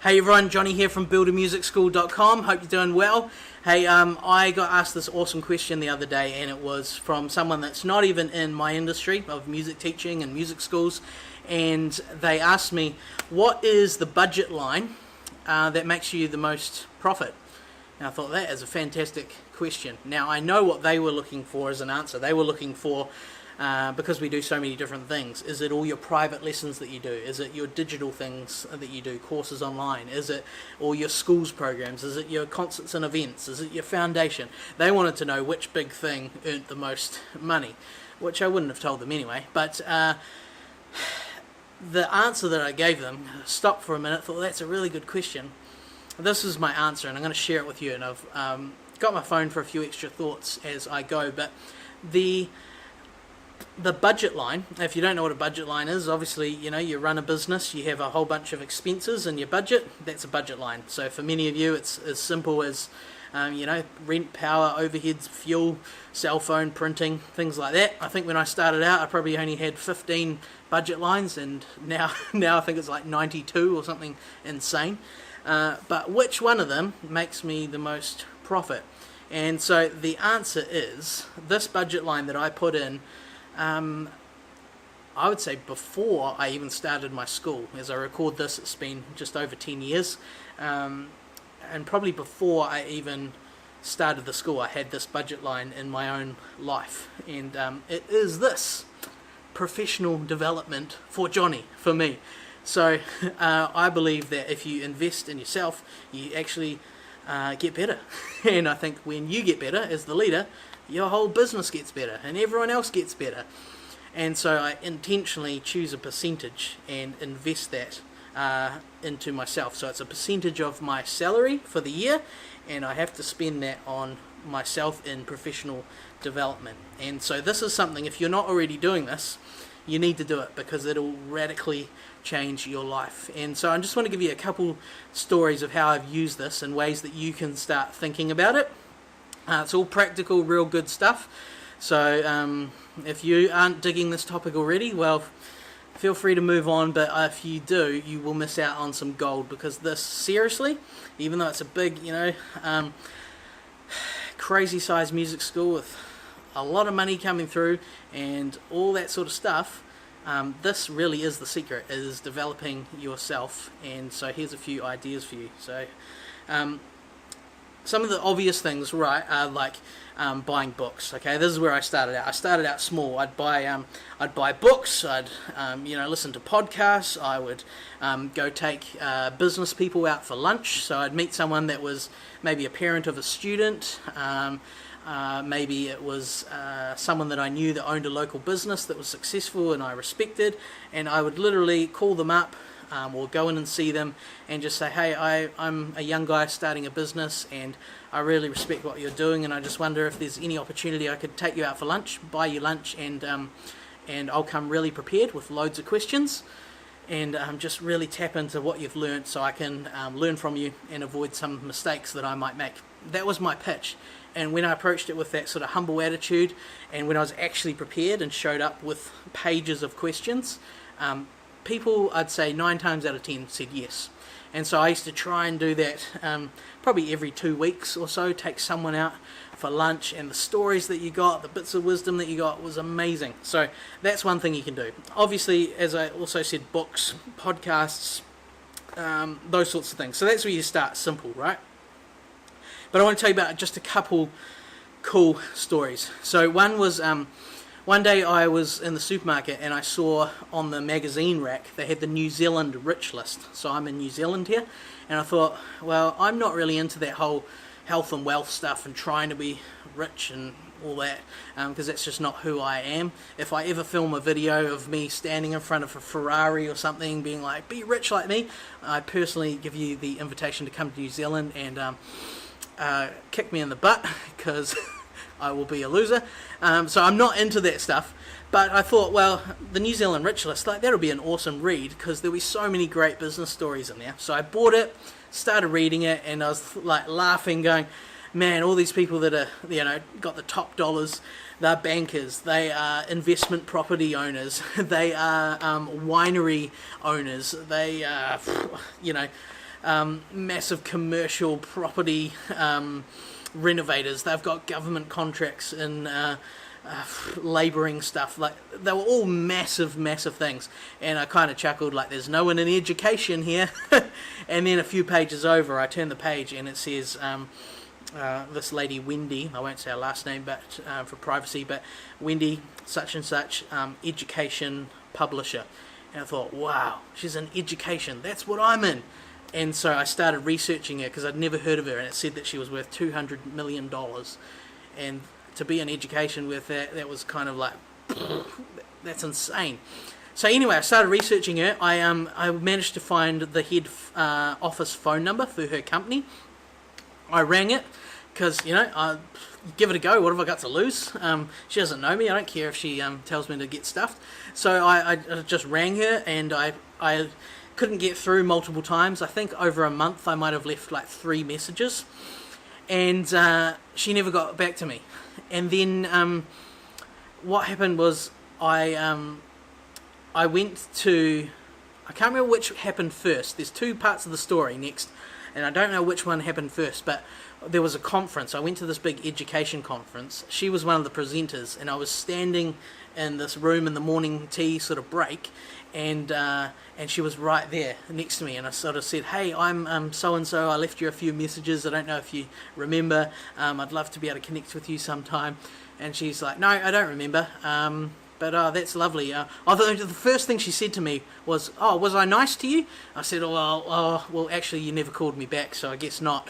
Hey everyone, Johnny here from buildermusicschool.com. Hope you're doing well. Hey, I got asked this awesome question the other day, and it was from someone that's not even in my industry of music teaching and music schools, and they asked me, what is the budget line that makes you the most profit? And I thought that is a fantastic question. Now, I know what they were looking for as an answer. They were looking for, because we do so many different things, is it all your private lessons that you do? Is it your digital things that you do, courses online? Is it all your schools programs? Is it your concerts and events? Is it your foundation? They wanted to know which big thing earned the most money, which I wouldn't have told them anyway. But the answer that I gave them, stopped for a minute, thought that's a really good question. This is my answer, and I'm going to share it with you, and I've got my phone for a few extra thoughts as I go. But the budget line, if you don't know what a budget line is, obviously, you run a business, you have a whole bunch of expenses in your budget. That's a budget line. So for many of you, it's as simple as rent, power, overheads, fuel, cell phone, printing, things like that. I think when I started out, I probably only had 15 budget lines, and now I think it's like 92 or something insane. But which one of them makes me the most profit? And so the answer is this budget line that I put in, I would say before I even started my school. As I record this, it's been just over 10 years. And probably before I even started the school, I had this budget line in my own life. And it is this: professional development for Johnny, for me. So I believe that if you invest in yourself, you actually get better. And I think when you get better as the leader, your whole business gets better and everyone else gets better. And so I intentionally choose a percentage and invest that into myself. So it's a percentage of my salary for the year, and I have to spend that on myself in professional development. And so this is something, if you're not already doing this, you need to do it, because it'll radically change your life. And so I just want to give you a couple stories of how I've used this and ways that you can start thinking about it. It's all practical, real good stuff. So if you aren't digging this topic already, well, feel free to move on. But if you do, you will miss out on some gold, because this, seriously, even though it's a big, crazy sized music school with a lot of money coming through and all that sort of stuff, this really is the secret, is developing yourself. And so here's a few ideas for you. So some of the obvious things, right, are like buying books. Okay, this is where I started out. I started out small. I'd buy books. I'd listen to podcasts. I would go take business people out for lunch. So I'd meet someone that was maybe a parent of a student. Maybe it was someone that I knew that owned a local business that was successful and I respected, and I would literally call them up or go in and see them and just say, hey, I'm a young guy starting a business, and I really respect what you're doing, and I just wonder if there's any opportunity I could take you out for lunch, buy you lunch, and I'll come really prepared with loads of questions, and just really tap into what you've learned so I can learn from you and avoid some mistakes that I might make. That was my pitch. And when I approached it with that sort of humble attitude, and when I was actually prepared and showed up with pages of questions, people, I'd say 9 times out of 10 said yes. And so I used to try and do that probably every 2 weeks or so, take someone out for lunch, and the stories that you got, the bits of wisdom that you got was amazing. So that's one thing you can do. Obviously, as I also said, books, podcasts, those sorts of things. So that's where you start, simple, right? But I want to tell you about just a couple cool stories. So one was, one day I was in the supermarket and I saw on the magazine rack they had the New Zealand Rich List. So I'm in New Zealand here, and I thought, well, I'm not really into that whole health and wealth stuff and trying to be rich and all that, because that's just not who I am. If I ever film a video of me standing in front of a Ferrari or something being like, be rich like me, I personally give you the invitation to come to New Zealand and kick me in the butt, because I will be a loser. So I'm not into that stuff. But I thought, well, the New Zealand Rich List, that'll be an awesome read, because there'll be so many great business stories in there. So I bought it, started reading it, and I was like laughing, going, man, all these people that are, got the top dollars, they're bankers, they are investment property owners, they are winery owners, they are, massive commercial property renovators. They've got government contracts in labouring stuff. Like, they were all massive things, and I kind of chuckled, like, there's no one in education here. And then a few pages over, I turn the page and it says this lady Wendy, I won't say her last name but for privacy, but Wendy such and such, education publisher. And I thought, wow, she's in education, that's what I'm in. And so I started researching her because I'd never heard of her, and it said that she was worth $200 million. And to be in education with that, that was kind of like, that's insane. So anyway, I started researching her. I managed to find the head office phone number for her company. I rang it because, I give it a go. What have I got to lose? She doesn't know me. I don't care if she tells me to get stuffed. So I just rang her, and I couldn't get through multiple times. I think over a month I might have left like 3 messages, and she never got back to me. And then what happened was I went to, I can't remember which happened first. There's 2 parts of the story next, and I don't know which one happened first, but there was a conference. I went to this big education conference. She was one of the presenters, and I was standing in this room in the morning tea sort of break, and she was right there next to me, and I sort of said, hey, I'm so-and-so, I left you a few messages, I don't know if you remember, I'd love to be able to connect with you sometime. And she's like, no, I don't remember, but that's lovely. Although the first thing she said to me was, oh, was I nice to you? I said, well, actually you never called me back, so I guess not.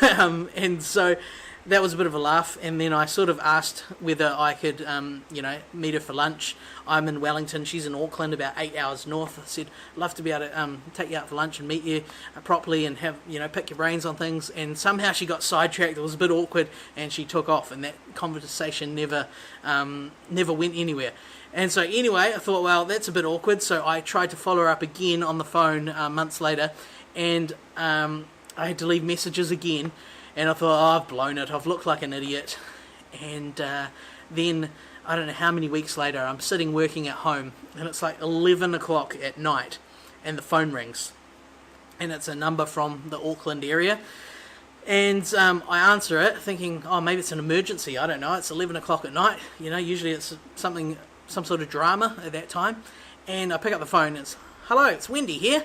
And so that was a bit of a laugh, and then I sort of asked whether I could, meet her for lunch. I'm in Wellington, she's in Auckland, about 8 hours north. I said, love to be able to take you out for lunch and meet you properly and have, pick your brains on things. And somehow she got sidetracked. It was a bit awkward, and she took off, and that conversation never went anywhere. And so anyway, I thought, well, that's a bit awkward. So I tried to follow her up again on the phone months later, and I had to leave messages again. And I thought, oh, I've blown it. I've looked like an idiot. And then, I don't know how many weeks later, I'm sitting working at home, and it's like 11 o'clock at night, and the phone rings. And it's a number from the Auckland area. And I answer it thinking, oh, maybe it's an emergency. I don't know. It's 11 o'clock at night. Usually it's some sort of drama at that time. And I pick up the phone, and it's, hello, it's Wendy here.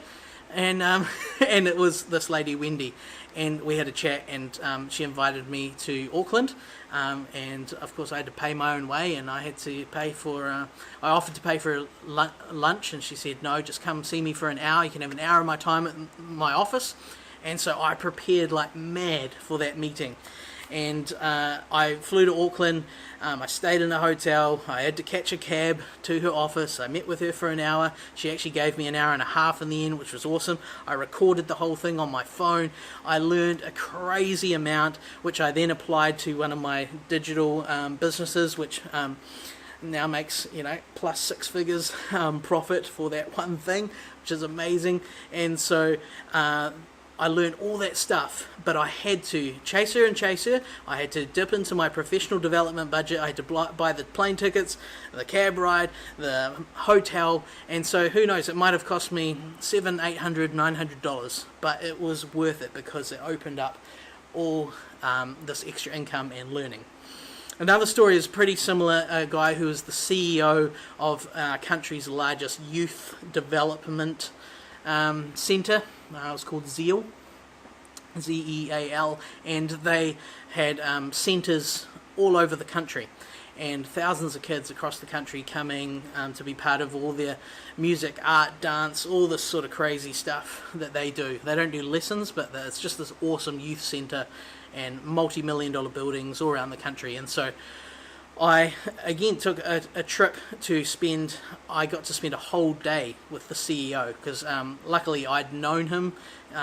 And and it was this lady Wendy, and we had a chat, and she invited me to Auckland, and of course I had to pay my own way, and I had to pay for I offered to pay for lunch, and she said, no, just come see me for an hour, you can have an hour of my time at my office. And so I prepared like mad for that meeting. And I flew to Auckland, I stayed in a hotel, I had to catch a cab to her office, I met with her for an hour. She actually gave me an hour and a half in the end, which was awesome. I recorded the whole thing on my phone. I learned a crazy amount, which I then applied to one of my digital businesses, which now makes, plus 6 figures profit for that one thing, which is amazing. And so I learned all that stuff, but I had to chase her. I had to dip into my professional development budget. I had to buy the plane tickets, the cab ride, the hotel, and so who knows, it might have cost me $700, $800, $900, but it was worth it because it opened up all this extra income and learning. Another story is pretty similar. A guy who is the CEO of our country's largest youth development centre. It was called ZEAL, ZEAL, and they had centres all over the country, and thousands of kids across the country coming to be part of all their music, art, dance, all this sort of crazy stuff that they do. They don't do lessons, but it's just this awesome youth centre and multi-million-dollar buildings all around the country. And so I again took a trip to spend, I got to spend a whole day with the CEO, because luckily I'd known him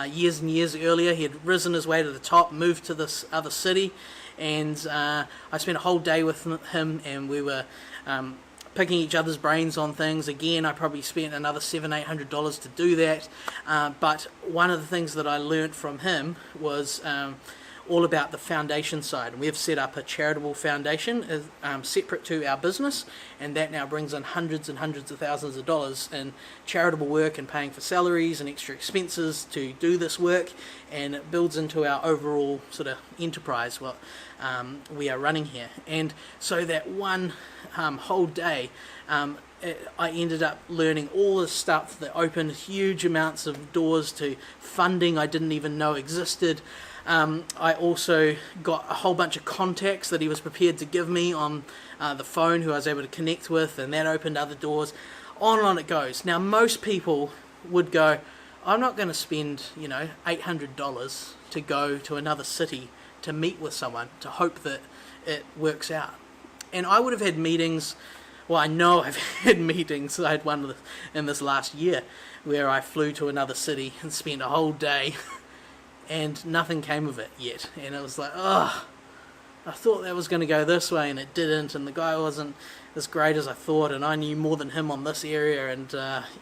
years and years earlier. He had risen his way to the top, moved to this other city, and I spent a whole day with him, and we were picking each other's brains on things. Again, I probably spent another $700-800 to do that, but one of the things that I learnt from him was all about the foundation side. We have set up a charitable foundation separate to our business, and that now brings in hundreds and hundreds of thousands of dollars in charitable work and paying for salaries and extra expenses to do this work, and it builds into our overall sort of enterprise what we are running here. And so that one whole day, I ended up learning all this stuff that opened huge amounts of doors to funding I didn't even know existed. I also got a whole bunch of contacts that he was prepared to give me on the phone who I was able to connect with, and that opened other doors. On and on it goes. Now, most people would go, I'm not going to spend, $800 to go to another city to meet with someone to hope that it works out. And I would have had meetings. Well, I know I've had meetings. I had one in this last year where I flew to another city and spent a whole day and nothing came of it yet. And it was like, I thought that was going to go this way and it didn't, and the guy wasn't as great as I thought, and I knew more than him on this area, and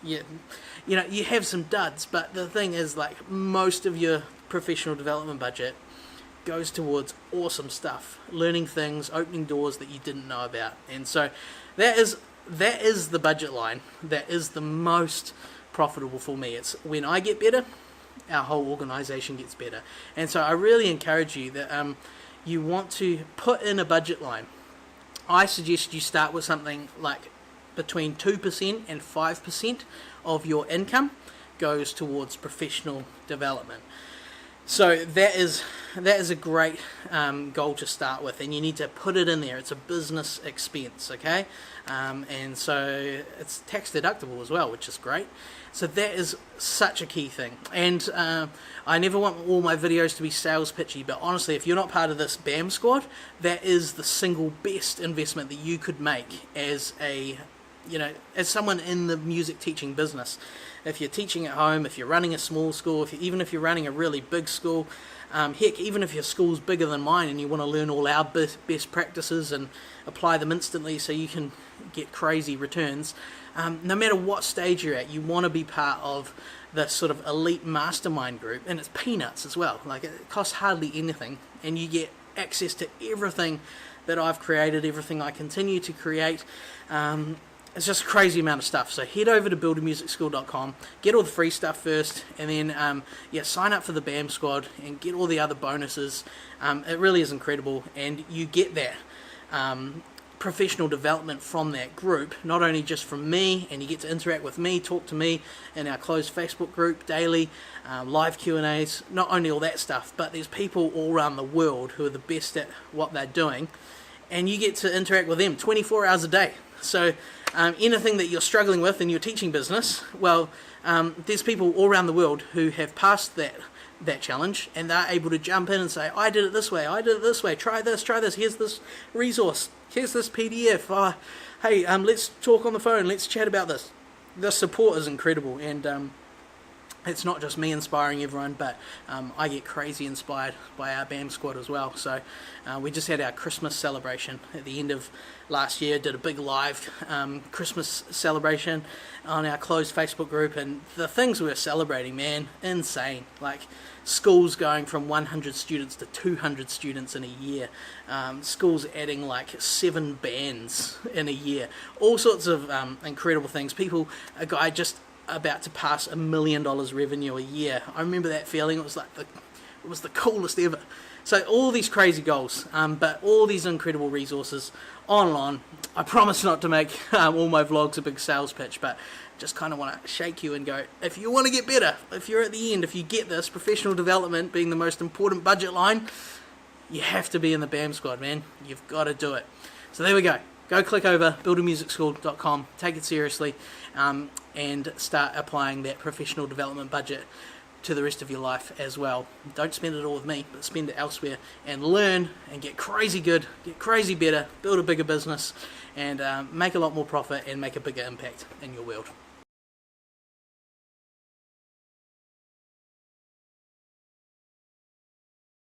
you have some duds, but the thing is, like, most of your professional development budget goes towards awesome stuff, learning things, opening doors that you didn't know about. And so that is the budget line that is the most profitable for me. It's when I get better, our whole organization gets better. And so I really encourage you that you want to put in a budget line. I suggest you start with something like between 2% and 5% of your income goes towards professional development. So that is a great goal to start with, and you need to put it in there. It's a business expense, okay? And so it's tax deductible as well, which is great. So that is such a key thing. And I never want all my videos to be sales pitchy, but honestly, if you're not part of this BAM squad, that is the single best investment that you could make as as someone in the music teaching business. If you're teaching at home, if you're running a small school, even if you're running a really big school, heck, even if your school's bigger than mine and you want to learn all our best practices and apply them instantly so you can get crazy returns, no matter what stage you're at, you want to be part of the sort of elite mastermind group, and it's peanuts as well. Like, it costs hardly anything, and you get access to everything that I've created, everything I continue to create. It's just a crazy amount of stuff. So head over to buildamusicschool.com, get all the free stuff first, and then sign up for the BAM squad and get all the other bonuses. It really is incredible, and you get that professional development from that group, not only just from me, and you get to interact with me, talk to me in our closed Facebook group daily, live Q&As, not only all that stuff, but there's people all around the world who are the best at what they're doing, and you get to interact with them 24 hours a day. So anything that you're struggling with in your teaching business, well, there's people all around the world who have passed that challenge, and they're able to jump in and say, I did it this way, try this, here's this resource, here's this PDF, hey, let's talk on the phone, let's chat about this. The support is incredible, and it's not just me inspiring everyone, but I get crazy inspired by our BAM squad as well. So we just had our Christmas celebration at the end of last year, did a big live Christmas celebration on our closed Facebook group, and the things we were celebrating, man, insane. Like, schools going from 100 students to 200 students in a year, schools adding like 7 bands in a year, all sorts of incredible things. A guy just about to pass $1 million revenue a year. I remember that feeling. It was the coolest ever. So all these crazy goals, but all these incredible resources on. I promise not to make all my vlogs a big sales pitch, but just kind of want to shake you and go, if you want to get better, if you're at the end, if you get this, professional development being the most important budget line, you have to be in the BAM squad, man. You've got to do it. So there we go. Go click over buildamusicschool.com, take it seriously, and start applying that professional development budget to the rest of your life as well. Don't spend it all with me, but spend it elsewhere and learn and get crazy good, get crazy better, build a bigger business, and make a lot more profit and make a bigger impact in your world.